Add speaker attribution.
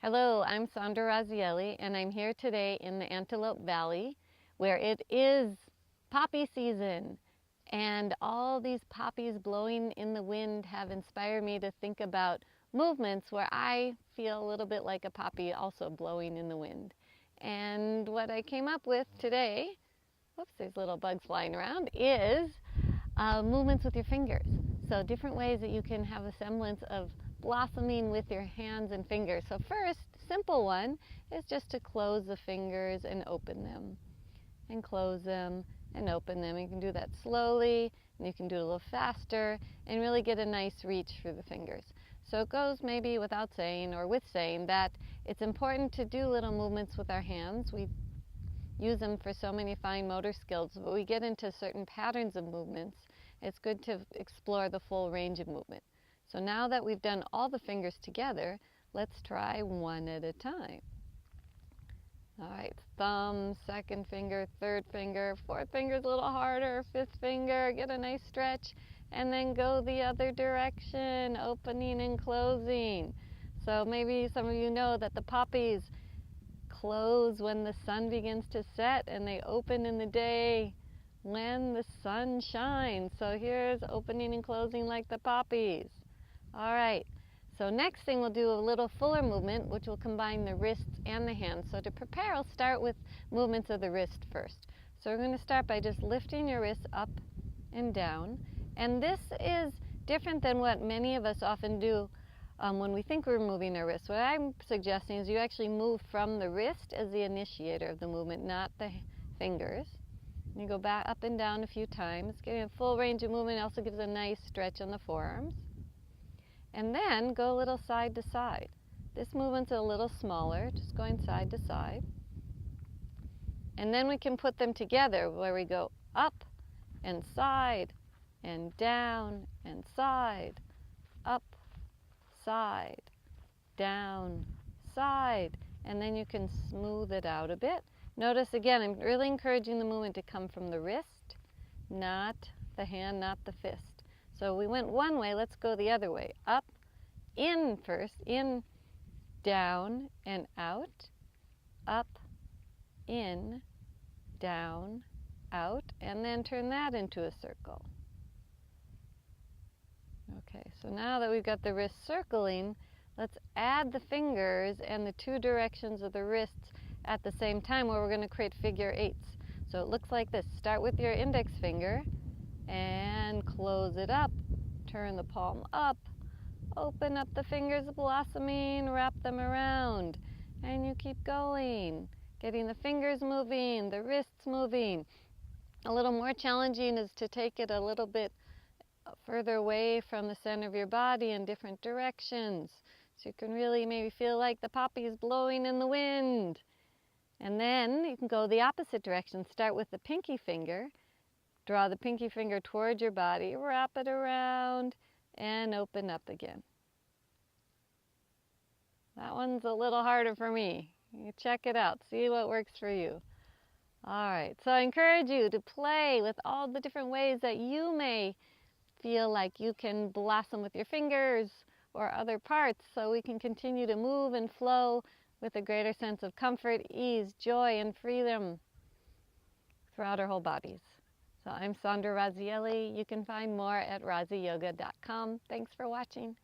Speaker 1: Hello, I'm Sandra Razielli, and I'm here today in the Antelope Valley, where it is poppy season. And all these poppies blowing in the wind have inspired me to think about movements where I feel a little bit like a poppy also blowing in the wind. And what I came up with today, whoops, there's little bugs flying around, is movements with your fingers. So different ways that you can have a semblance of blossoming with your hands and fingers. So first, simple one is just to close the fingers and open them, and close them and open them. You can do that slowly, and you can do it a little faster, and really get a nice reach through the fingers. So it goes maybe without saying or with saying that it's important to do little movements with our hands. We use them for so many fine motor skills, but we get into certain patterns of movements. It's good to explore the full range of movement. So now that we've done all the fingers together, let's try one at a time. All right, thumb, second finger, third finger, fourth finger's a little harder, fifth finger, get a nice stretch, and then go the other direction, opening and closing. So maybe some of you know that the poppies close when the sun begins to set, and they open in the day when the sun shines. So here's opening and closing like the poppies. All right, so next thing we'll do a little fuller movement, which will combine the wrists and the hands. So to prepare, I'll start with movements of the wrist first. So we're going to start by just lifting your wrists up and down. And this is different than what many of us often do when we think we're moving our wrists. What I'm suggesting is you actually move from the wrist as the initiator of the movement, not the fingers. You go back up and down a few times, getting a full range of movement. Also gives a nice stretch on the forearms. And then go a little side to side. This movement's a little smaller, just going side to side. And then we can put them together where we go up and side and down and side, up, side, down, side. And then you can smooth it out a bit. Notice again, I'm really encouraging the movement to come from the wrist, not the hand, not the fist. So we went one way, let's go the other way. Up, in first, in, down, and out. Up, in, down, out, and then turn that into a circle. Okay, so now that we've got the wrist circling, let's add the fingers and the two directions of the wrists at the same time, where we're going to create figure eights. So it looks like this. Start with your index finger and close it up. Turn the palm up. Open up the fingers, blossoming, wrap them around. And you keep going, getting the fingers moving, the wrists moving. A little more challenging is to take it a little bit further away from the center of your body in different directions. So you can really maybe feel like the poppy is blowing in the wind. And then you can go the opposite direction. Start with the pinky finger. Draw the pinky finger towards your body, wrap it around, and open up again. That one's a little harder for me. You check it out, see what works for you. All right, so I encourage you to play with all the different ways that you may feel like you can blossom with your fingers or other parts, so we can continue to move and flow with a greater sense of comfort, ease, joy, and freedom throughout our whole bodies. So I'm Sandra Razielli. You can find more at raziyoga.com. Thanks for watching.